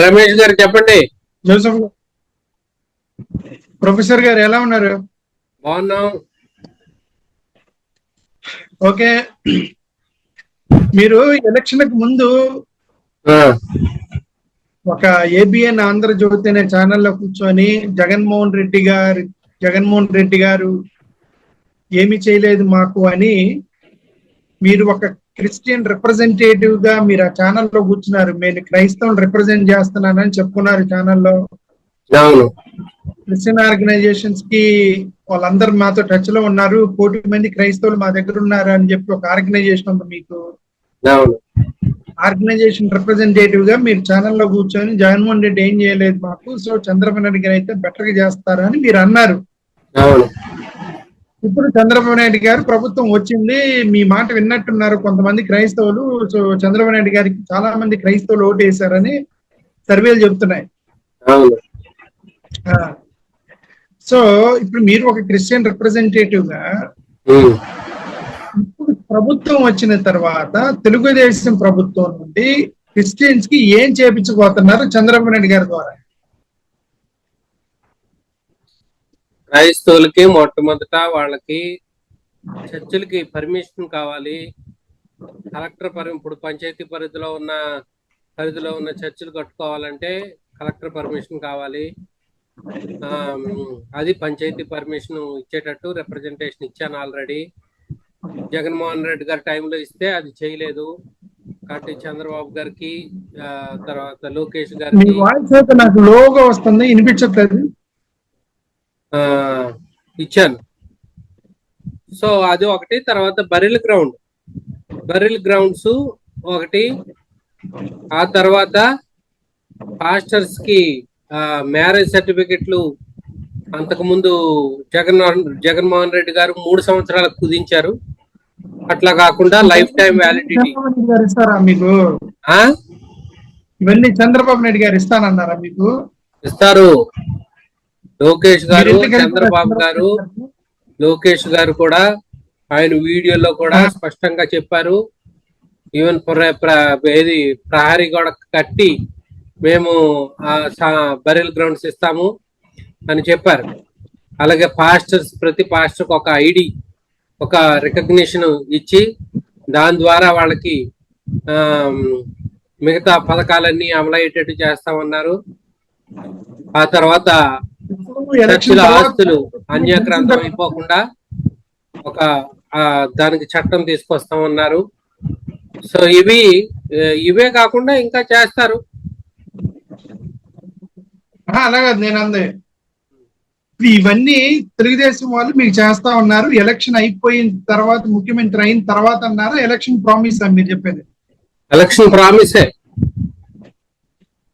రమేష్ గారు చెప్పండి. Joseph professor గారు ఎలా ఉన్నారు? బాగున్నాం. ఓకే, మీరు ఎలక్షన్ కు ముందు ఒక ఏబిఎన్ ఆంధ్రజ్యోతి అనే ఛానల్లో కూర్చొని జగన్మోహన్ రెడ్డి గారు ఏమి చేయలేదు మాకు అని మీరు ఒక క్రిస్టియన్ రిప్రజెంటేటివ్ గా మీరు ఆ ఛానల్లో కూర్చున్నారు. నేను క్రైస్తవుని రిప్రజెంట్ చేస్తున్నానని చెప్పుకున్నారు ఛానల్లో. క్రిస్టియన్ ఆర్గనైజేషన్స్ కి వాళ్ళందరూ మాతో టచ్ లో ఉన్నారు, 1 కోటి మంది క్రైస్తవులు మా దగ్గర ఉన్నారు అని చెప్పి ఒక ఆర్గనైజేషన్ ఉంది మీకు. ఆర్గనైజేషన్ రిప్రజెంటేటివ్ గా మీరు ఛానల్లో కూర్చొని జగన్మోహన్ రెడ్డి ఏం చేయలేదు మాకు, సో చంద్రబాబు నాయుడు గారు అయితే బెటర్ గా చేస్తారు అని మీరు అన్నారు. ఇప్పుడు చంద్రబాబు నాయుడు గారు ప్రభుత్వం వచ్చింది, మీ మాట విన్నట్టున్నారు కొంతమంది క్రైస్తవులు. సో చంద్రబాబు నాయుడు గారికి చాలా మంది క్రైస్తవులు ఓటు వేశారని సర్వేలు చెబుతున్నాయి. సో ఇప్పుడు మీరు ఒక క్రిస్టియన్ రిప్రజెంటేటివ్ గా ఇప్పుడు ప్రభుత్వం వచ్చిన తర్వాత తెలుగుదేశం ప్రభుత్వం నుండి క్రిస్టియన్స్ కి ఏం చేపించబోతున్నారు చంద్రబాబు నాయుడు గారి ద్వారా? క్రైస్తవులకి మొట్టమొదట వాళ్ళకి చర్చిలకి పర్మిషన్ కావాలి. కలెక్టర్ ఇప్పుడు పంచాయతీ పరిధిలో ఉన్న చర్చిలు కట్టుకోవాలంటే కలెక్టర్ పర్మిషన్ కావాలి. అది పంచాయతీ పర్మిషన్ ఇచ్చేటట్టు రిప్రజెంటేషన్ ఇచ్చాను ఆల్రెడీ. జగన్మోహన్ రెడ్డి గారి టైంలో ఇస్తే అది చేయలేదు కాబట్టి చంద్రబాబు గారికి, తర్వాత లోకేష్ గారికి నాకు లోగా వస్తుంది, వినిపించట్లేదు, ఇచ్చాను. సో అది ఒకటి. తర్వాత బరిల్ గ్రౌండ్స్ ఒకటి. ఆ తర్వాత పాస్టర్స్ కి మ్యారేజ్ సర్టిఫికెట్లు అంతకుముందు జగన్మోహన్ రెడ్డి గారు 3 సంవత్సరాలకు కుదించారు. అట్లా కాకుండా లైఫ్ టైం వ్యాలిడిటీ మీకు ఇవన్నీ చంద్రబాబు నాయుడు గారు ఇస్తానన్నారా? మీకు ఇస్తారు. లోకేష్ గారు, చంద్రబాబు గారు, లోకేష్ గారు కూడా ఆయన వీడియోలో కూడా స్పష్టంగా చెప్పారు. ఈవెన్ ప్రహరీ గోడ కట్టి మేము బరిల్ గ్రౌండ్స్ ఇస్తాము అని చెప్పారు. అలాగే ప్రతి పాస్టర్కి ఒక ఐడి, ఒక రికగ్నిషన్ ఇచ్చి దాని ద్వారా వాళ్ళకి మిగతా పథకాలన్నీ అమలయ్యేటట్టు చేస్తామన్నారు. ఆ తర్వాత చర్చిల ఆస్తులు అన్యాక్రాంతం అయిపోకుండా దానికి చట్టం తీసుకొస్తామన్నారు. సో ఇవే కాకుండా ఇంకా చేస్తారు. అలాగే నేను అందే ఇవన్నీ తెలుగుదేశం వాళ్ళు మీకు చేస్తా ఉన్నారు. ఎలక్షన్ అయిపోయిన తర్వాత, ముఖ్యమంత్రి అయిన తర్వాత అన్నారా? ఎలక్షన్ ప్రామిస్ అని మీరు చెప్పేది? ఎలక్షన్ ప్రామిసే.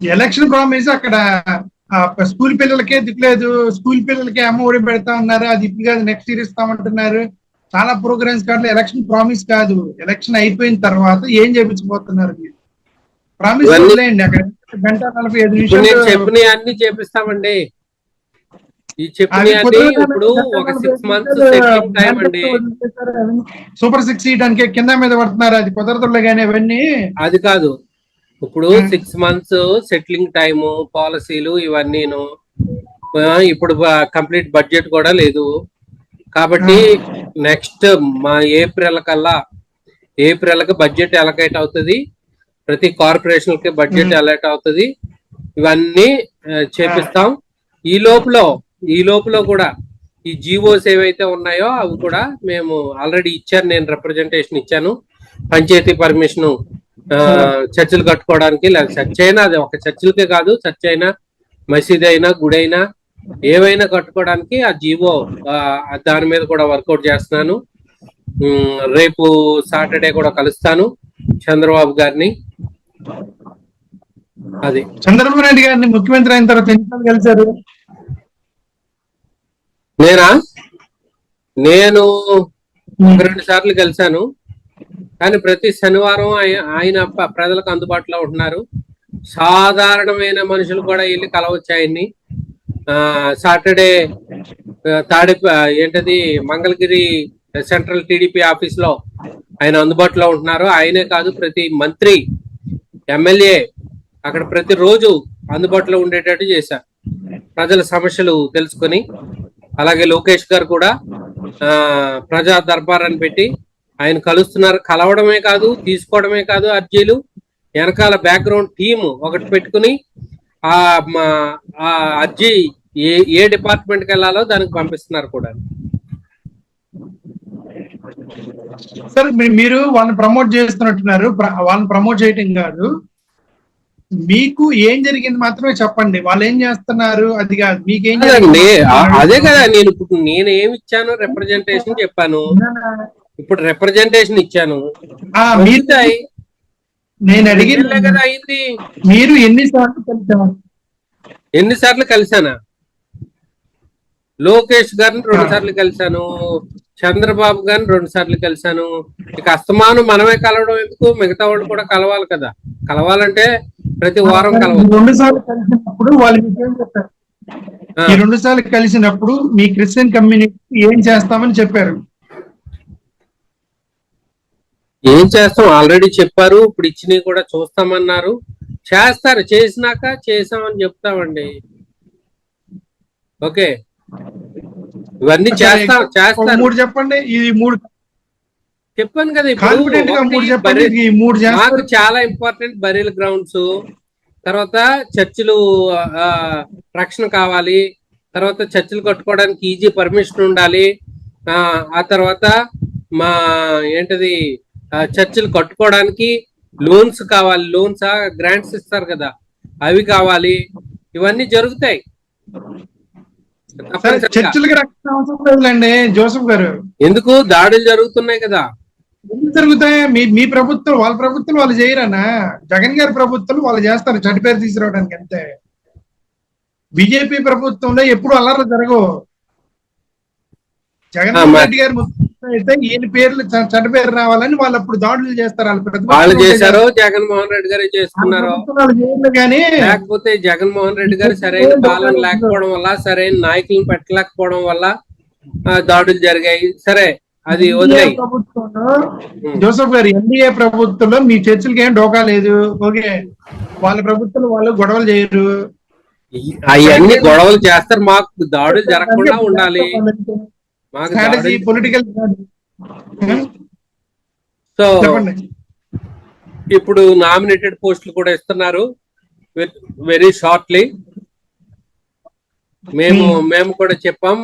Election promise. అక్కడ స్కూల్ పిల్లలకే దిక్కులేదు, స్కూల్ పిల్లలకే అమ్మ ఒడి పెడతా ఉన్నారు, అది ఇప్పుడు కాదు నెక్స్ట్ ఇయర్ ఇస్తామంటున్నారు. చాలా ప్రోగ్రామ్స్ కాదు, ఎలక్షన్ ప్రామిస్ కాదు. ఎలక్షన్ అయిపోయిన తర్వాత ఏం చేపించబోతున్నారు మీరు? ప్రామిస్ వదిలేయండి. అక్కడ 1:45 నిమిషాలు చెప్పినవి అన్ని చేపిస్తామండి. ఈ చెప్పినవి ఇప్పుడు ఒక 6 months సెట్లింగ్ టైం అండి. సూపర్ 6 ఇయడానికి కింద మీద పడుతున్నారు, అది కుదరదులే కానీ అవన్నీ. అది కాదు, ఇప్పుడు 6 months సెట్లింగ్ టైము, పాలసీలు ఇవన్నీను. ఇప్పుడు కంప్లీట్ బడ్జెట్ కూడా లేదు కాబట్టి నెక్స్ట్ ఏప్రిల్కి బడ్జెట్ అలకేట్ అవుతుంది. ప్రతి కార్పొరేషన్ కి బడ్జెట్ అలర్ట్ అవుతుంది. ఇవన్నీ చేపిస్తాం. ఈ లోపల కూడా ఈ జీవోస్ ఏవైతే ఉన్నాయో అవి కూడా మేము ఆల్రెడీ ఇచ్చాను. నేను రిప్రజెంటేషన్ ఇచ్చాను. పంచాయతీ పర్మిషన్ చర్చిలు కట్టుకోవడానికి, లేదా చర్చ్ అయినా, అది ఒక చర్చిలకే కాదు, చర్చ్ అయినా, మసీద్ అయినా, గుడి అయినా, ఏవైనా కట్టుకోవడానికి ఆ జీవో దాని మీద కూడా వర్కౌట్ చేస్తున్నాను. రేపు సాటర్డే కూడా కలుస్తాను చంద్రబాబు గారిని. అది చంద్రబాబు నాయుడు గారిని ముఖ్యమంత్రి అయిన తర్వాత ఎన్నిసార్లు కలిశారు? నేను 1-2 సార్లు కలిశాను. కానీ ప్రతి శనివారం ఆయన ప్రజలకు అందుబాటులో ఉంటున్నారు. సాధారణమైన మనుషులు కూడా వెళ్ళి కలవచ్చు ఆయన్ని. Saturday Mangalagiri central TDP office లో ఆయన అందుబాటులో ఉంటున్నారు. ఆయనే కాదు, ప్రతి మంత్రి, ఎమ్మెల్యే అక్కడ ప్రతిరోజు అందుబాటులో ఉండేటట్టు చేశారు, ప్రజల సమస్యలు తెలుసుకొని. అలాగే లోకేష్ గారు కూడా ప్రజా దర్బార్ అని పెట్టి ఆయన కలుస్తున్నారు. కలవడమే కాదు, తీసుకోవడమే కాదు, అర్జీలు వెనకాల బ్యాక్గ్రౌండ్ టీమ్ ఒకటి పెట్టుకుని ఆ అర్జీ ఏ డిపార్ట్మెంట్కి వెళ్ళాలో దానికి పంపిస్తున్నారు కూడా. సార్ మీరు వాళ్ళని ప్రమోట్ చేస్తున్నట్టున్నారు. వాళ్ళని ప్రమోట్ చేయటం కాదు, మీకు ఏం జరిగింది మాత్రమే చెప్పండి. వాళ్ళు ఏం చేస్తున్నారు అది కాదు, మీకేం అదే కదా. నేను ఏమి ఇచ్చాను, రిప్రజెంటేషన్ చెప్పాను. ఇప్పుడు రిప్రజెంటేషన్ ఇచ్చాను. నేను అడిగింది కదా అయింది. మీరు ఎన్నిసార్లు కలిసానా? లోకేష్ గారిని 2 సార్లు కలిశాను, చంద్రబాబు గారిని 2 సార్లు కలిశాను. ఇక అస్తమానం మనమే కలవడం ఎందుకు, మిగతా వాళ్ళు కూడా కలవాలి కదా. కలవాలంటే ప్రతి వారం కలవాలి. 2 సార్లు కలిసినప్పుడు వాళ్ళు మీకేం చెప్పారు? 2 సార్లు కలిసినప్పుడు మీ క్రిస్టియన్ కమ్యూనిటీ ఏం చేస్తామని చెప్పారు? ఏం చేస్తాం ఆల్రెడీ చెప్పారు. ఇప్పుడు ఇచ్చినవి కూడా చూస్తామన్నారు, చేస్తారు. చేసినాక చేసామని చెప్తామండి. ఓకే, ఇవన్నీ చేస్తారు. 3 చెప్పండి. ఈ 3 చెప్పాను కదా. మాకు చాలా ఇంపార్టెంట్ బరీల్ గ్రౌండ్స్, తర్వాత చర్చిలు రక్షణ కావాలి, తర్వాత చర్చిలు కట్టుకోవడానికి ఈజీ పర్మిషన్ ఉండాలి, ఆ తర్వాత మా ఏంటది చర్చిలు కట్టుకోవడానికి లోన్స్ కావాలి. లోన్స్ గ్రాంట్స్ ఇస్తారు కదా, అవి కావాలి. ఇవన్నీ జరుగుతాయి. చర్చిలకి రక్షణ అవసరం లేదులేండి జోసెఫ్ గారు. ఎందుకు? దాడులు జరుగుతున్నాయి కదా. ఎందుకు జరుగుతాయి? మీ ప్రభుత్వం వాళ్ళ ప్రభుత్వం వాళ్ళు చేయరనా? జగన్ గారి ప్రభుత్వం వాళ్ళు చేస్తారు చెడ్డ పేరు తీసుకురావడానికి అంతే. బీజేపీ ప్రభుత్వంలో ఎప్పుడు అల్లర్లు జరగవు. జగన్మోహన్ రెడ్డి గారు అయితే ఈయన పేర్లు చెడ్డ పేరు రావాలని వాళ్ళు అప్పుడు దాడులు చేస్తారు. వాళ్ళు చేశారు, జగన్మోహన్ రెడ్డి గారు చేసుకున్నారు. కానీ లేకపోతే జగన్మోహన్ రెడ్డి గారు సరైన పాలన లేకపోవడం వల్ల, సరైన నాయకులను పెట్టలేకపోవడం వల్ల దాడులు జరిగాయి. సరే, అది వదిలే. ప్రభుత్వంలో జోసెఫ్ గారు ఎన్డీఏ ప్రభుత్వంలో మీ చర్చలకి ఏం డోకా లేదు. ఓకే, వాళ్ళ ప్రభుత్వంలో వాళ్ళు గొడవలు చేయరు. అవన్నీ గొడవలు చేస్తారు. మాకు దాడులు జరగకుండా ఉండాలి. పొలిటికల్. సో ఇప్పుడు నామినేటెడ్ పోస్టులు కూడా ఇస్తున్నారు వెరీ షార్ట్లీ. మేము కూడా చెప్పాం,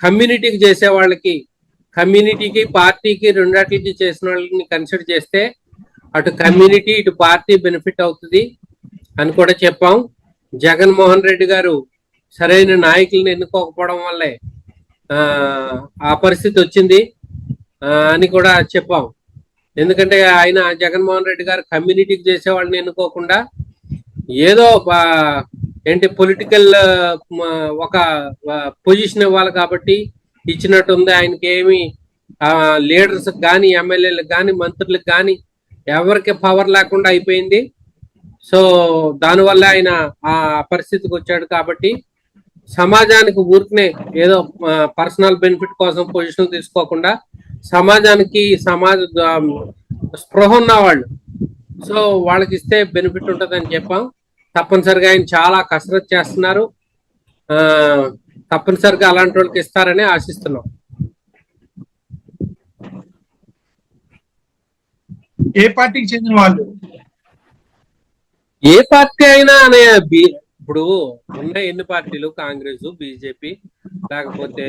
కమ్యూనిటీకి చేసే వాళ్ళకి, కమ్యూనిటీకి పార్టీకి రెండాటికి చేసిన వాళ్ళని కన్సిడర్ చేస్తే అటు కమ్యూనిటీ ఇటు పార్టీ బెనిఫిట్ అవుతుంది అని కూడా చెప్పాం. జగన్మోహన్ రెడ్డి గారు సరైన నాయకులను ఎన్నుకోకపోవడం వల్లే ఆ పరిస్థితి వచ్చింది అని కూడా చెప్పాం. ఎందుకంటే ఆయన జగన్మోహన్ రెడ్డి గారు కమ్యూనిటీకి చేసే వాళ్ళని ఎన్నుకోకుండా ఏదో ఏంటి పొలిటికల్ ఒక పొజిషన్ ఇవ్వాలి కాబట్టి ఇచ్చినట్టుంది. ఆయనకి ఏమి లీడర్స్ కానీ, ఎమ్మెల్యేలకు కానీ, మంత్రులకు కానీ ఎవరికి పవర్ లేకుండా అయిపోయింది. సో దానివల్ల ఆయన ఆ పరిస్థితికి వచ్చాడు. కాబట్టి సమాజానికి ఊరికనే ఏదో పర్సనల్ బెనిఫిట్ కోసం పొజిషన్ తీసుకోకుండా సమాజానికి స్పృహ ఉన్న వాళ్ళు, సో వాళ్ళకి ఇస్తే బెనిఫిట్ ఉంటుందని చెప్పాం. తప్పనిసరిగా ఆయన చాలా కసరత్తు చేస్తున్నారు. తప్పనిసరిగా అలాంటి వాళ్ళకి ఇస్తారని ఆశిస్తున్నాం. ఏ పార్టీకి చెందిన వాళ్ళు? ఏ పార్టీ అయినా ఇప్పుడు ఉన్న ఎన్ని పార్టీలు, కాంగ్రెస్, బీజేపీ, లేకపోతే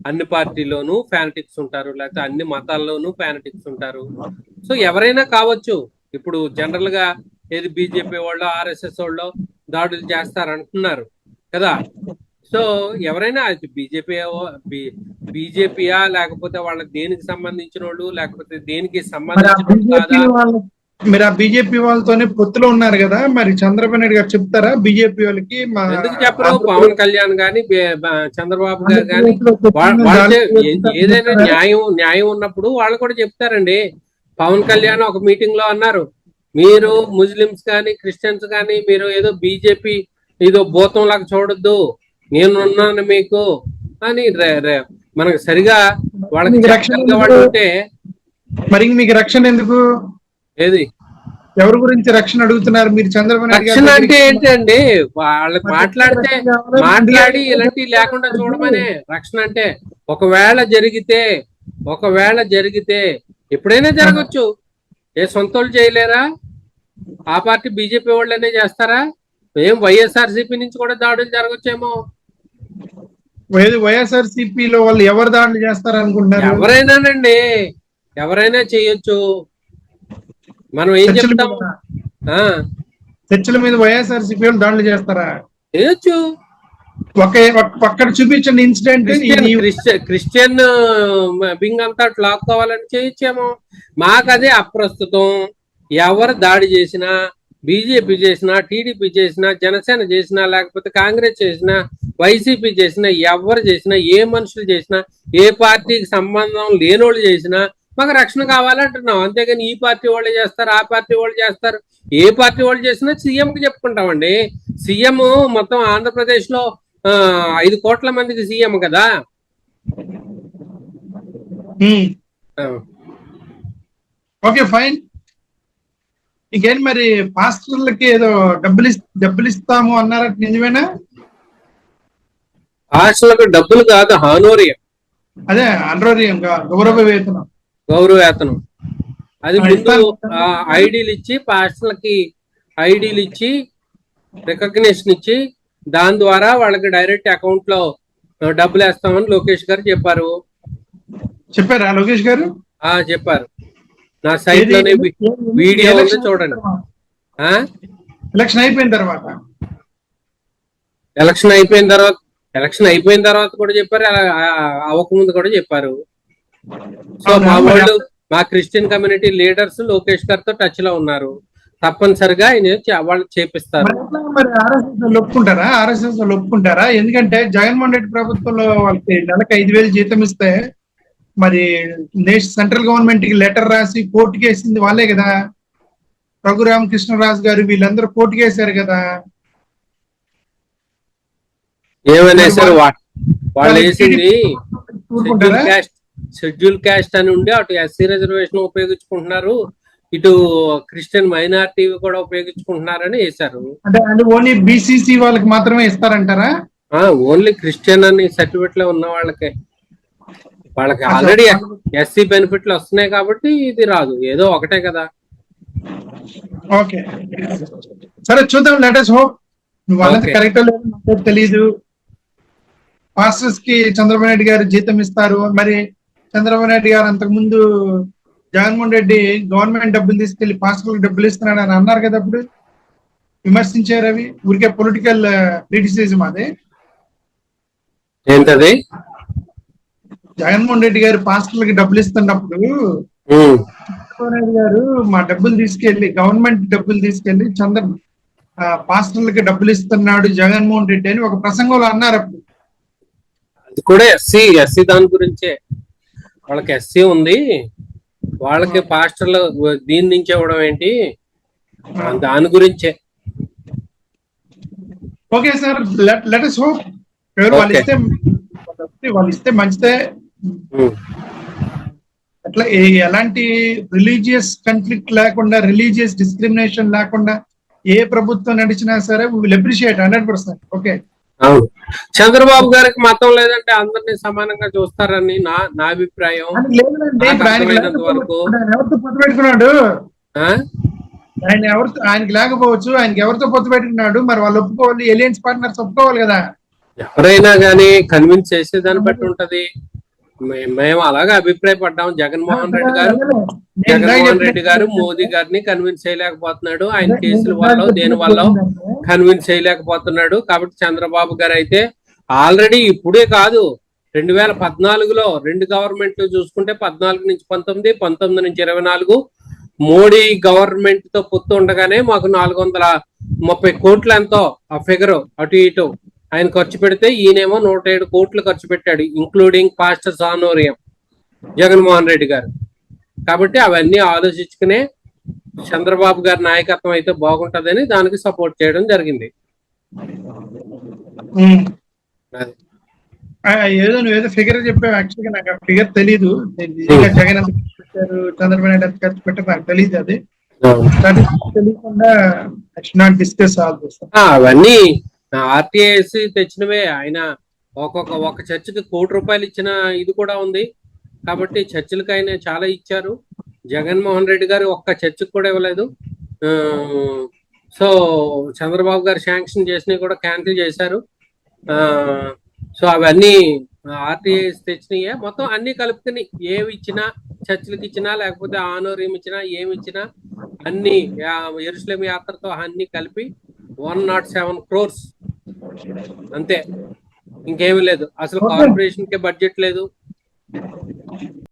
అన్ని పార్టీలోనూ ఫ్యానటిక్స్ ఉంటారు, లేకపోతే అన్ని మతాల్లోనూ ఫ్యానటిక్స్ ఉంటారు. సో ఎవరైనా కావచ్చు. ఇప్పుడు జనరల్ గా ఏది బీజేపీ వాళ్ళు, ఆర్ఎస్ఎస్ వాళ్ళు దాడులు చేస్తారంటున్నారు కదా. సో ఎవరైనా బీజేపీయా లేకపోతే వాళ్ళకి దేనికి సంబంధించిన వాళ్ళు, లేకపోతే దేనికి సంబంధించిన మీరు ఆ బీజేపీ వాళ్ళతోనే పొత్తులో ఉన్నారు కదా, మరి చంద్రబాబు నాయుడు గారు చెప్తారా బీజేపీ వాళ్ళకి? ఎందుకు చెప్పరు? పవన్ కళ్యాణ్ గాని, చంద్రబాబు గారు గాని ఏదైనా న్యాయం ఉన్నప్పుడు వాళ్ళు కూడా చెప్తారండి. పవన్ కళ్యాణ్ ఒక మీటింగ్ లో అన్నారు, మీరు ముస్లిమ్స్ కానీ, క్రిస్టియన్స్ కానీ మీరు ఏదో బీజేపీ ఏదో భూతం లాగా చూడొద్దు, నేనున్నాను మీకు అని. మనకు సరిగా వాళ్ళకి రక్షణ ఉంటే మరి మీకు రక్షణ ఎందుకు? ఏది ఎవరి గురించి రక్షణ అడుగుతున్నారు మీరు చంద్రబాబు నాయుడు గారి రక్షణ అంటే దగ్గరికి? ఏంటండి, వాళ్ళకి మాట్లాడితే మాట్లాడి ఇలాంటివి లేకుండా చూడమనే రక్షణ అంటే. ఒకవేళ జరిగితే ఎప్పుడైనా జరగచ్చు. ఏ సొంతోళ్ళు చేయలేరా? ఆ పార్టీ బీజేపీ వాళ్ళనే చేస్తారా? ఏం వైఎస్ఆర్సీపీ నుంచి కూడా దాడులు జరగచ్చేమో. వైఎస్ఆర్సీపీలో వాళ్ళు ఎవరు దాడులు చేస్తారు అనుకుంటున్నారు? ఎవరైనానండి, ఎవరైనా చేయొచ్చు. మనం ఏం చెప్తాం? చర్చల మీద వైఎస్ఆర్సీపీ వాళ్ళు దాడులు చేస్తారా? చేయొచ్చు. అక్కడ చూపించండి ఇన్సిడెంట్. క్రిస్టియన్ బింగ్ అంతా లాక్కోవాలని చేయొచ్చేమో. మాకదే అప్రస్తుతం. ఎవరు దాడి చేసినా, బీజేపీ చేసినా, టీడీపీ చేసినా, జనసేన చేసినా, లేకపోతే కాంగ్రెస్ చేసినా, వైసీపీ చేసినా, ఎవరు చేసినా, ఏ మనుషులు చేసినా, ఏ పార్టీకి సంబంధం లేనోళ్ళు చేసినా మాకు రక్షణ కావాలంటున్నాం. అంతేగాని ఈ పార్టీ వాళ్ళు చేస్తారు, ఆ పార్టీ వాళ్ళు చేస్తారు, ఏ పార్టీ వాళ్ళు చేసినా సీఎంకి చెప్పుకుంటామండి. సీఎం మొత్తం ఆంధ్రప్రదేశ్ లో 5 కోట్ల మందికి సీఎం కదా. Okay fine. ఇంకేంటి మరి పాస్టర్లకి ఏదో డబ్బులు ఇస్తాము అన్నారా, నిజమేనా? పాస్టర్లకు డబ్బులు కాదు, హానోరియం. అదే ఆనరోరియం, గౌరవ వేతనం. అది ముందు ఐడీలు ఇచ్చి, పాస్టర్లకి ఐడీలు ఇచ్చి, రికగ్నిషన్ ఇచ్చి, దాని ద్వారా వాళ్ళకి డైరెక్ట్ అకౌంట్ లో డబ్బులు వేస్తామని లోకేష్ గారు చెప్పారు. చెప్పారా లోకేష్ గారు? చెప్పారు. నా సైట్ లోనే వీడియో ఉంది, చూడండి. ఎలక్షన్ అయిపోయిన తర్వాత ఎలక్షన్ అయిపోయిన తర్వాత కూడా చెప్పారు, అవ్వకముందు కూడా చెప్పారు. సో మా క్రిస్టియన్ కమ్యూనిటీ లీడర్స్ లోకేష్ గారితో టచ్ లో ఉన్నారు. తప్పనిసరిగా ఆయన వాళ్ళు చేపిస్తారు. మరి ఆర్ఎస్ఎస్ ఒప్పుకుంటారా? ఎందుకంటే జగన్మోహన్ రెడ్డి ప్రభుత్వంలో వాళ్ళకి నెలకు 5,000 జీతం ఇస్తే మరి సెంట్రల్ గవర్నమెంట్ కి లెటర్ రాసి కోర్టుకి వేసింది వాళ్ళే కదా. రఘురామకృష్ణరాజు గారు వీళ్ళందరూ కోర్టుకి వేశారు కదా. ఏమనేసారు వాళ్ళు వేసింది? షెడ్యూల్ క్యాస్ట్ అని ఉండి అటు ఎస్సీ రిజర్వేషన్ ఉపయోగించుకుంటున్నారు, ఇటు క్రిస్టియన్ మైనారిటీ కూడా ఉపయోగించుకుంటున్నారని వేశారు. అంటే ఓన్లీ బీసీసీ వాళ్ళకి మాత్రమే ఇస్తారంటారా? ఓన్లీ క్రిస్టియన్ అని సర్టిఫికెట్ లో ఉన్న వాళ్ళకి ఆల్రెడీ ఎస్సీ బెనిఫిట్లు వస్తున్నాయి కాబట్టి ఇది రాదు. ఏదో ఒకటే కదా. ఓకే సరే చూద్దాం. Letters hope. వాళ్ళకి కరెక్ట్ లేదు తెలీదు. పాస్టర్స్ కి చంద్రబాబు నాయుడు గారు జీతం ఇస్తారు. మరి చంద్రబాబు నాయుడు గారు అంతకు ముందు జగన్మోహన్ రెడ్డి గవర్నమెంట్ డబ్బులు తీసుకెళ్లి పాస్టర్లకు డబ్బులు ఇస్తున్నాడు అని అన్నారు కదా. అప్పుడు విమర్శించారు. అవి ఊరికే పొలిటికల్ క్రిటిసిజం. అది ఏంటది? జగన్మోహన్ రెడ్డి గారు పాస్టర్లకి డబ్బులు ఇస్తున్నప్పుడు చంద్రబాబు నాయుడు గారు మా డబ్బులు తీసుకెళ్లి, గవర్నమెంట్ డబ్బులు తీసుకెళ్లి పాస్టర్లకి డబ్బులు ఇస్తున్నాడు జగన్మోహన్ రెడ్డి అని ఒక ప్రసంగంలో అన్నారు. అప్పుడు అది కూడా ఎస్సీ దాని గురించే. వాళ్ళకి ఎస్సీ ఉంది, వాళ్ళకి పాస్టర్లు దీని నుంచి ఇవ్వడం ఏంటి, దాని గురించే. Okay sir, let us hope. వాళ్ళు ఇస్తే మంచిదే. అట్లా ఎలాంటి రిలీజియస్ కాన్ఫ్లిక్ట్ లేకుండా, రిలీజియస్ డిస్క్రిమినేషన్ లేకుండా ఏ ప్రభుత్వం నడిచినా సరే విల్ అప్రిషియేట్ 100%. ఓకే. చంద్రబాబు గారికి మతం లేదంటే అందరినీ సమానంగా చూస్తారని నా అభిప్రాయం. వరకు ఎవరితో పొత్తు పెట్టుకున్నాడు? ఆయనకి లేకపోవచ్చు. ఆయనకి ఎవరితో పొత్తు పెట్టుకున్నాడు? మరి వాళ్ళు ఒప్పుకోవాలి, ఎలియన్స్ పార్ట్నర్స్ ఒప్పుకోవాలి కదా. ఎవరైనా గానీ కన్విన్స్ చేసేదాన్ని బట్టి ఉంటది. మేము అలాగే అభిప్రాయపడ్డాం. జగన్మోహన్ రెడ్డి గారు మోదీ గారిని కన్విన్స్ చేయలేకపోతున్నాడు. ఆయన కేసుల వల్ల దేని వల్ల కన్విన్స్ చేయలేకపోతున్నాడు. కాబట్టి చంద్రబాబు గారు అయితే ఆల్రెడీ ఇప్పుడే కాదు, 2014లో 2 గవర్నమెంట్లు చూసుకుంటే 14 నుంచి 19, 19 నుంచి 24 మోడీ గవర్నమెంట్ తో పొత్తు ఉండగానే మాకు 430 కోట్లు ఎంతో ఆ ఫిగర్ అటు ఇటు ఆయన ఖర్చు పెడితే ఈయనేమో 107 కోట్లు ఖర్చు పెట్టాడు, ఇంక్లూడింగ్ పాస్టర్స్ ఆనోరియం జగన్మోహన్ రెడ్డి గారు. కాబట్టి అవన్నీ ఆలోచించుకునే చంద్రబాబు గారి నాయకత్వం అయితే బాగుంటదని దానికి సపోర్ట్ చేయడం జరిగింది. ఏదో ఫిగర్ చెప్పావు. యాక్చువల్గా నాకు ఆ ఫిగర్ తెలీదు. జగన్ ఎంత ఖర్చు పెట్టారు, చంద్రబాబు నాయుడు ఎంత ఖర్చు పెట్టారు నాకు తెలియదు. అది తెలియకుండా నాట్ డిస్కస్ ఆల్ దిస్. అవన్నీ ఆర్టీఐఎస్ తెచ్చినవే. ఆయన ఒక చర్చికి ₹1 ఇచ్చిన ఇది కూడా ఉంది. కాబట్టి చర్చిలకు ఆయన చాలా ఇచ్చారు. జగన్మోహన్ రెడ్డి గారు ఒక్క చర్చికి కూడా ఇవ్వలేదు. సో చంద్రబాబు గారు శాంక్షన్ చేసినవి కూడా క్యాన్సిల్ చేశారు. సో అవన్నీ ఆర్టీఐఎస్ తెచ్చినాయే. మొత్తం అన్ని కలుపుకుని ఏవి ఇచ్చినా, చర్చిలకు ఇచ్చినా, లేకపోతే ఆనోరియం ఇచ్చినా, ఏమి ఇచ్చినా అన్ని యెరూషలేము యాత్రతో అన్ని కలిపి 107 crores అంతే, ఇంకేమీ లేదు. అసలు కార్పొరేషన్ కే బడ్జెట్ లేదు.